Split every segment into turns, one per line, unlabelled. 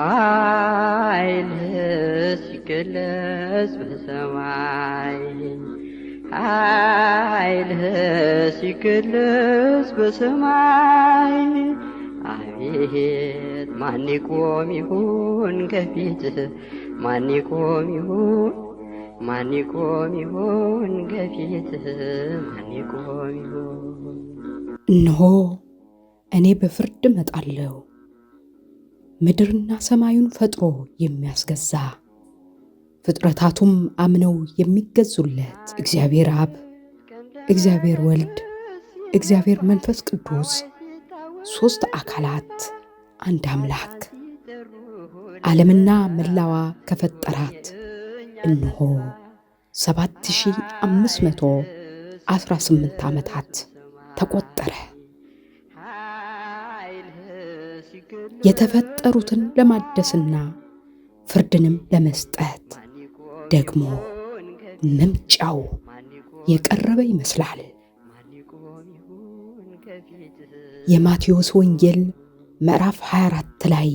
ኃይልህ ሲገለጽ በሰማይ ኃይልህ ሲገለጽ በሰማይ አቤት ማን ይቆም ይሁን ከፊትህ ማን ይቆም ይሁን ከፊትህ ማን ይቆም ይሁን
እነሆ እኔ በፍርድ እመጣለሁ ምድርና ሰማዩን ፈጥሮ የሚያስገዛ ፍጥረታቱም አምነው የሚገዙለት እግዚአብሔር አብ እግዚአብሔር ወልድ እግዚአብሔር መንፈስ ቅዱስ ሶስት አካላት አንድ አምላክ ዓለምና መላዋ ከፈጠራት እነሆ 7518 ዓመታት ተቆጠረ። የተፈጠሩትን ለማደስና ፍርድንም ለመስጠት ደግሞ መምጫው የቀረበ ይመስላል። የማቴዎስ ወንጌል ምዕራፍ 24 ላይ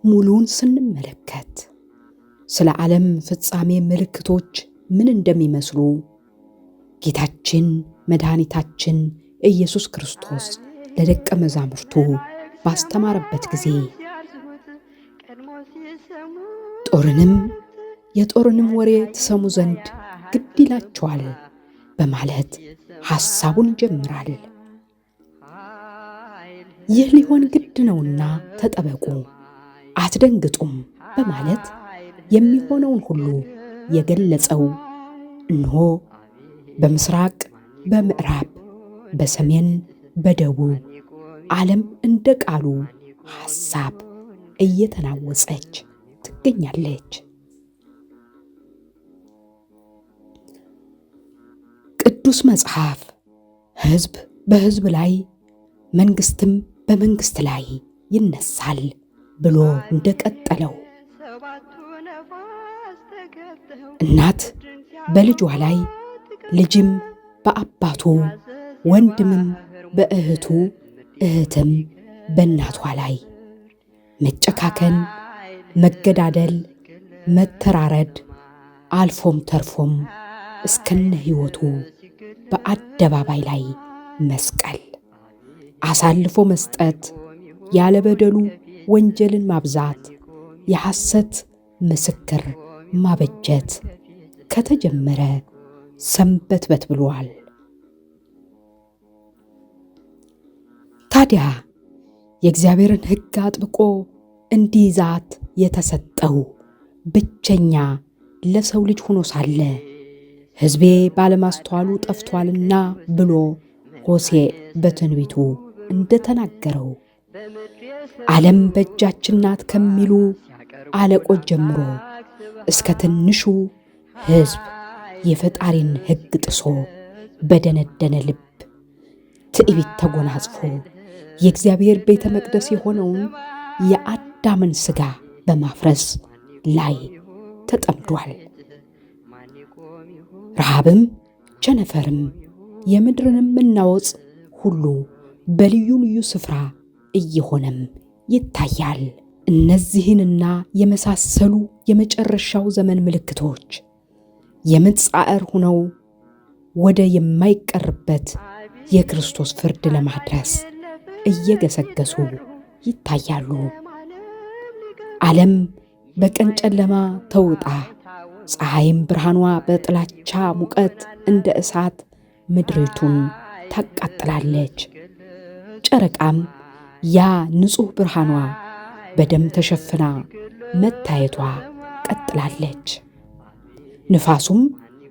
ሙሉውን ስንመለከት ስለ ዓለም ፍጻሜ ምልክቶች ምን እንደሚመስሉ ጌታችን መድኃኒታችን ኢየሱስ ክርስቶስ ለደቀ መዛሙርቱ ባስተማረበት ጊዜ የጦርንም ወሬ ትሰሙ ዘንድ ግድ ይላችኋል በማለት ሐሳቡን ይጀምራል። ይህ ሊሆን ግድ ነውና ተጠበቁ፣ አትደንግጡም በማለት የሚሆነውን ሁሉ የገለጸው እነሆ በምስራቅ፣ በምዕራብ፣ በሰሜን፣ በደቡብ ዓለም እንደ ቃሉ ሐሳብ እየተናወጸች ትገኛለች። ቅዱስ መጽሐፍ ሕዝብ በሕዝብ ላይ መንግስትም በመንግስት ላይ ይነሳል ብሎ እንደቀጠለው እናት በልጇ ላይ፣ ልጅም በአባቱ፣ ወንድምም በእህቱ፣ እህትም በእናቷ ላይ መጨካከን፣ መገዳደል፣ መተራረድ አልፎም ተርፎም እስከነ ሕይወቱ በአደባባይ ላይ መስቀል አሳልፎ መስጠት፣ ያለበደሉ ወንጀልን ማብዛት፣ የሐሰት ምስክር ማበጀት ከተጀመረ ሰንበትበት ብሏል። ታዲያ የእግዚአብሔርን ሕግ አጥብቆ እንዲይዛት የተሰጠው ብቸኛ ለሰው ልጅ ሆኖ ሳለ ሕዝቤ ባለማስተዋሉ ጠፍቷልና ብሎ ሆሴዕ በትንቢቱ እንደተናገረው ዓለም በእጃችን ናት ከሚሉ አለቆች ጀምሮ እስከ ትንሹ ሕዝብ የፈጣሪን ሕግ ጥሶ በደነደነ ልብ ትዕቢት ተጎናጽፎ የእግዚአብሔር ቤተ መቅደስ የሆነውን የአዳምን ሥጋ በማፍረስ ላይ ተጠምዷል። ረሃብም ቸነፈርም የምድርንም መናወጽ ሁሉ በልዩ ልዩ ስፍራ እየሆነም ይታያል። እነዚህንና የመሳሰሉ የመጨረሻው ዘመን ምልክቶች የምጽአር ሆነው ወደ የማይቀርበት የክርስቶስ ፍርድ ለማድረስ እየገሰገሱ ይታያሉ። ዓለም በቀን ጨለማ ተውጣ፣ ፀሐይም ብርሃኗ በጥላቻ ሙቀት እንደ እሳት ምድሪቱን ታቃጥላለች። ጨረቃም ያ ንጹሕ ብርሃኗ በደም ተሸፍና መታየቷ ቀጥላለች። ንፋሱም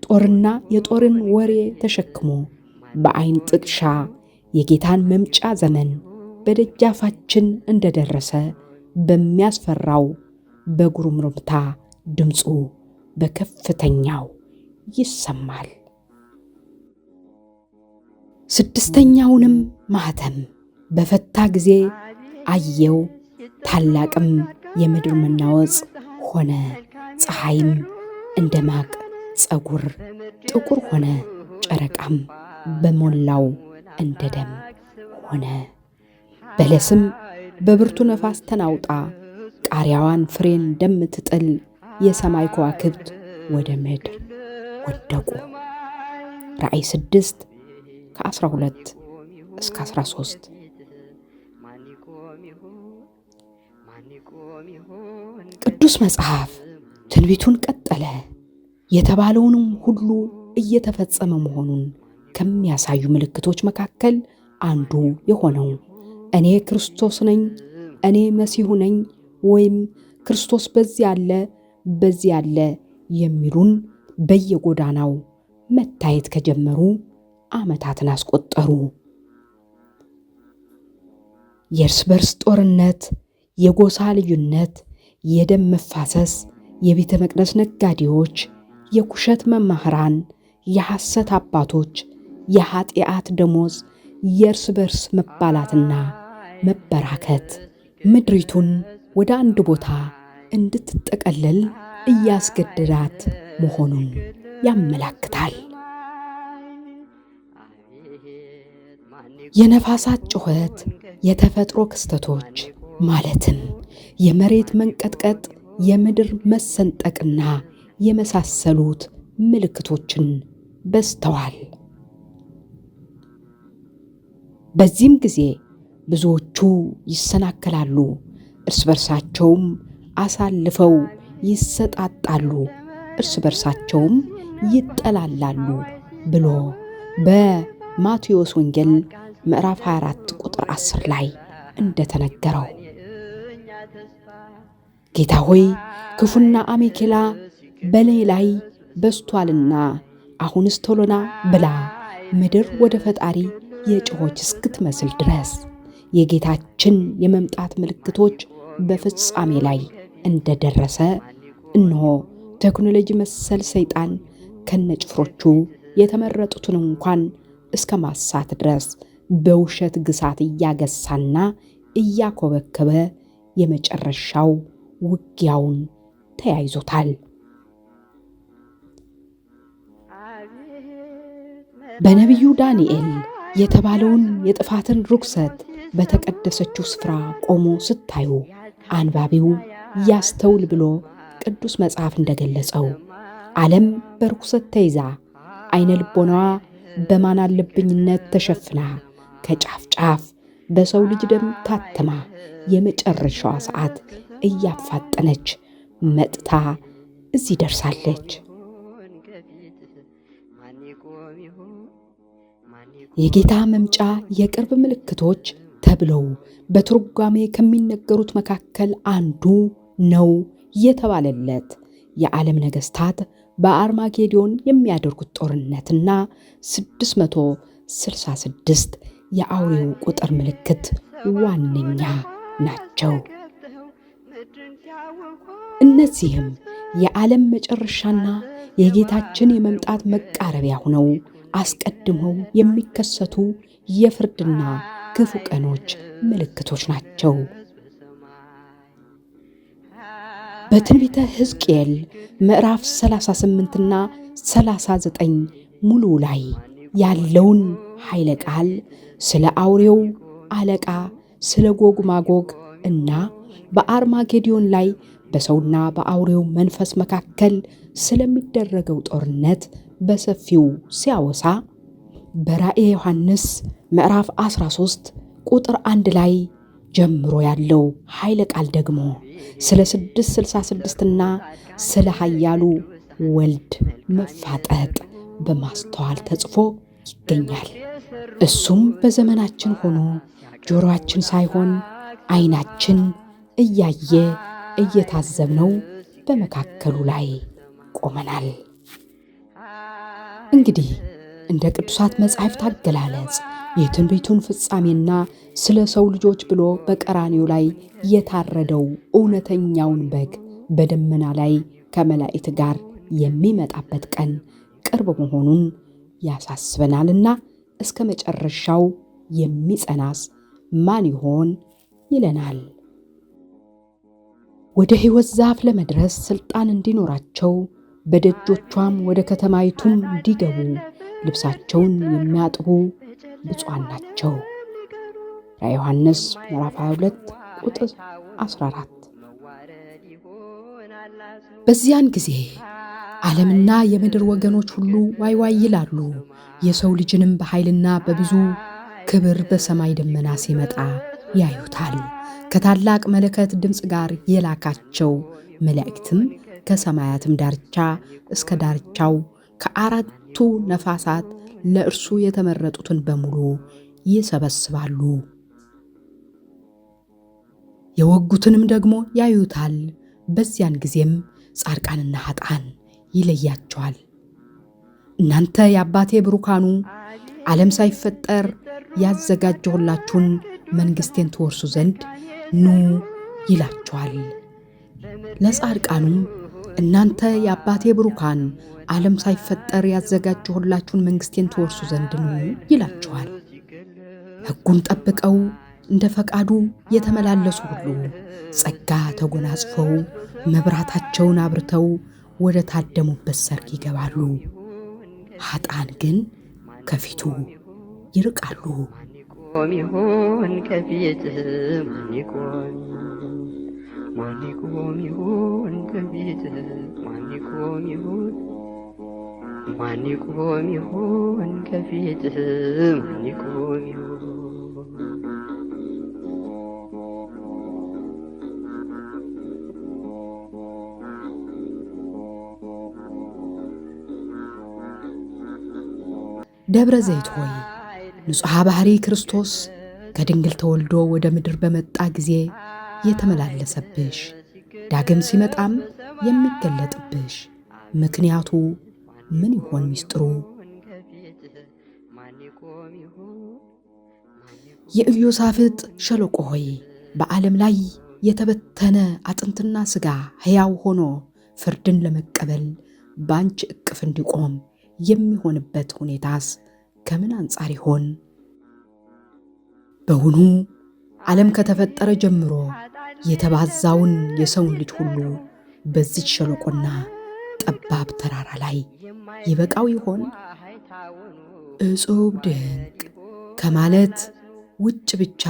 ጦርና የጦርን ወሬ ተሸክሞ በዓይን ጥቅሻ የጌታን መምጫ ዘመን በደጃፋችን እንደደረሰ በሚያስፈራው በጉሩምርምታ ድምፁ በከፍተኛው ይሰማል። ስድስተኛውንም ማኅተም በፈታ ጊዜ አየው፣ ታላቅም የምድር መናወጽ ሆነ። ፀሐይም እንደ ማቅ ፀጉር ጥቁር ሆነ፣ ጨረቃም በሞላው እንደ ደም ሆነ። በለስም በብርቱ ነፋስ ተናውጣ ቃሪያዋን ፍሬን እንደምትጥል የሰማይ ከዋክብት ወደ ምድር ወደቁ። ራእይ 6 ከ12 እስከ 13። ቅዱስ መጽሐፍ ትንቢቱን ቀጠለ። የተባለውንም ሁሉ እየተፈጸመ መሆኑን ከሚያሳዩ ምልክቶች መካከል አንዱ የሆነው እኔ ክርስቶስ ነኝ፣ እኔ መሲሁ ነኝ ወይም ክርስቶስ በዚህ አለ የሚሉን በየጎዳናው መታየት ከጀመሩ ዓመታትን አስቆጠሩ። የእርስ በርስ ጦርነት፣ የጎሳ ልዩነት፣ የደም መፋሰስ፣ የቤተ መቅደስ ነጋዴዎች፣ የኩሸት መምህራን፣ የሐሰት አባቶች፣ የኃጢአት ደሞዝ፣ የእርስ በርስ መባላትና መበራከት ምድሪቱን ወደ አንድ ቦታ እንድትጠቀለል እያስገደዳት መሆኑን ያመላክታል። የነፋሳት ጩኸት፣ የተፈጥሮ ክስተቶች ማለትም የመሬት መንቀጥቀጥ፣ የምድር መሰንጠቅና የመሳሰሉት ምልክቶችን በዝተዋል። በዚህም ጊዜ ብዙዎቹ ይሰናከላሉ፣ እርስ በርሳቸውም አሳልፈው ይሰጣጣሉ፣ እርስ በርሳቸውም ይጠላላሉ ብሎ በማቴዎስ ወንጌል ምዕራፍ 24 ቁጥር 10 ላይ እንደተነገረው ጌታ ሆይ ክፉና አሜኬላ በኔ ላይ በስቷልና አሁንስ ቶሎና ብላ ምድር ወደ ፈጣሪ የጮኸች እስክትመስል ድረስ የጌታችን የመምጣት ምልክቶች በፍጻሜ ላይ እንደደረሰ እነሆ ቴክኖሎጂ መሰል ሰይጣን ከነጭፍሮቹ የተመረጡትን እንኳን እስከ ማሳት ድረስ በውሸት ግሳት እያገሳና እያኮበከበ የመጨረሻው ውጊያውን ተያይዞታል። በነቢዩ ዳንኤል የተባለውን የጥፋትን ርኩሰት በተቀደሰችው ስፍራ ቆሞ ስታዩ አንባቢው ያስተውል ብሎ ቅዱስ መጽሐፍ እንደገለጸው ዓለም በርኩሰት ተይዛ አይነ ልቦናዋ በማን አለብኝነት ተሸፍና ከጫፍ ጫፍ በሰው ልጅ ደም ታተማ የመጨረሻዋ ሰዓት እያፋጠነች መጥታ እዚህ ደርሳለች። የጌታ መምጫ የቅርብ ምልክቶች ተብለው በትርጓሜ ከሚነገሩት መካከል አንዱ ነው የተባለለት የዓለም ነገሥታት በአርማጌዶን የሚያደርጉት ጦርነትና 666 የአውሬው ቁጥር ምልክት ዋነኛ ናቸው። እነዚህም የዓለም መጨረሻና የጌታችን የመምጣት መቃረቢያ ሆነው አስቀድመው የሚከሰቱ የፍርድና ክፉ ቀኖች ምልክቶች ናቸው። በትንቢተ ሕዝቅኤል ምዕራፍ 38ና 39 ሙሉ ላይ ያለውን ኃይለ ቃል ስለ አውሬው አለቃ ስለ ጎግ ማጎግ እና በአርማጌዶን ላይ በሰውና በአውሬው መንፈስ መካከል ስለሚደረገው ጦርነት በሰፊው ሲያወሳ በራእየ ዮሐንስ ምዕራፍ 13 ቁጥር 1 ላይ ጀምሮ ያለው ኃይለ ቃል ደግሞ ስለ 666ና ስለ ኃያሉ ወልድ መፋጠጥ በማስተዋል ተጽፎ ይገኛል። እሱም በዘመናችን ሆኖ ጆሮአችን ሳይሆን ዓይናችን እያየ እየታዘብነው በመካከሉ ላይ ቆመናል። እንግዲህ እንደ ቅዱሳት መጻሕፍት አገላለጽ የትንቢቱን ፍጻሜና ስለ ሰው ልጆች ብሎ በቀራንዮ ላይ የታረደው እውነተኛውን በግ በደመና ላይ ከመላእክት ጋር የሚመጣበት ቀን ቅርብ መሆኑን ያሳስበናልና እስከ መጨረሻው የሚጸናስ ማን ይሆን ይለናል። ወደ ሕይወት ዛፍ ለመድረስ ሥልጣን እንዲኖራቸው በደጆቿም ወደ ከተማይቱም እንዲገቡ ልብሳቸውን የሚያጥቡ ብፁዓን ናቸው። ራዕየ ዮሐንስ ምዕራፍ 22 ቁጥር 14። በዚያን ጊዜ ዓለምና የምድር ወገኖች ሁሉ ዋይ ዋይ ይላሉ። የሰው ልጅንም በኃይልና በብዙ ክብር በሰማይ ደመና ሲመጣ ያዩታል። ከታላቅ መለከት ድምፅ ጋር የላካቸው መላእክትም ከሰማያትም ዳርቻ እስከ ዳርቻው ከአራቱ ነፋሳት ለእርሱ የተመረጡትን በሙሉ ይሰበስባሉ። የወጉትንም ደግሞ ያዩታል። በዚያን ጊዜም ጻድቃንና ኃጥአን ይለያቸዋል። እናንተ የአባቴ ብሩካኑ ዓለም ሳይፈጠር ያዘጋጀሁላችሁን መንግሥቴን ትወርሱ ዘንድ ኑ ይላቸዋል። ለጻድቃኑም እናንተ የአባቴ ብሩካን ዓለም ሳይፈጠር ያዘጋጀሁላችሁን መንግሥቴን ትወርሱ ዘንድ ኑ ይላቸዋል። ሕጉን ጠብቀው እንደ ፈቃዱ የተመላለሱ ሁሉ ጸጋ ተጎናጽፈው መብራታቸውን አብርተው ወደ ታደሙበት ሰርግ ይገባሉ። ኃጥአን ግን ከፊቱ ይርቃሉ።
ማን ይቆም ከፊትህ? ማን ይቆም ከፊትህ? ማን ይቆም ከፊትህ? ማን ይቆም?
ደብረ ዘይት ሆይ ንጹሐ ባሕሪ ክርስቶስ ከድንግል ተወልዶ ወደ ምድር በመጣ ጊዜ የተመላለሰብሽ ዳግም ሲመጣም የሚገለጥብሽ ምክንያቱ ምን ይሆን ሚስጥሩ? የኢዮሳፍጥ ሸለቆ ሆይ በዓለም ላይ የተበተነ አጥንትና ሥጋ ሕያው ሆኖ ፍርድን ለመቀበል ባንቺ እቅፍ እንዲቆም የሚሆንበት ሁኔታስ ከምን አንጻር ይሆን? በውኑ ዓለም ከተፈጠረ ጀምሮ የተባዛውን የሰውን ልጅ ሁሉ በዚች ሸለቆና ጠባብ ተራራ ላይ ይበቃው ይሆን? እጹብ ድንቅ ከማለት ውጭ ብቻ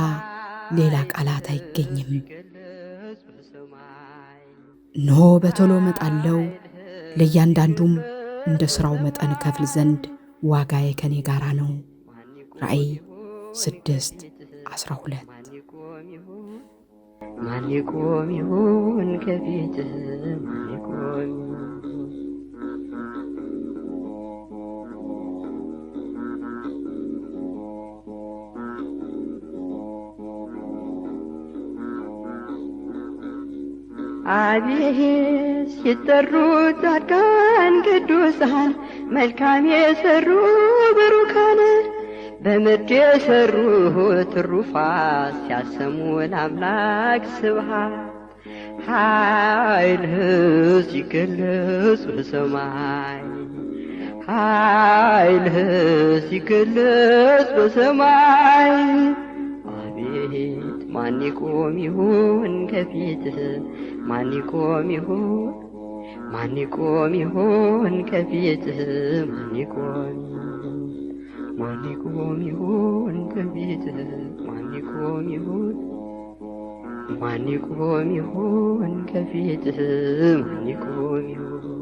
ሌላ ቃላት አይገኝም። እነሆ በቶሎ እመጣለሁ፣ ለእያንዳንዱም እንደ ሥራው መጠን ከፍል ዘንድ ዋጋዬ ከኔ ጋራ ነው። ራእይ 6:12
ማን ይቆም ይሆን ከፊትህ? ማን ይቆም? አቤት ሲጠሩ ጻድቃን ቅዱሳን መልካም የሰሩ ብሩካን በምድር የሰሩ ትሩፋት ሲያሰሙ ለአምላክ ስብሐት ኃይልህ ሲገለጽ በሰማይ ኃይልህ ሲገለጽ በሰማይ አቤት ማን ይቆም ይሆን ከፊትህ? ማን ይቆም ይሆን? ማን ይቆም ይሆን ከፊትህ? ማን ይቆም? ማን ይቆም ይሆን ከፊትህ? ማን ይቆም ይሆን? ማን ይቆም ይሆን ከፊትህ? ማን ይቆም ይሆን?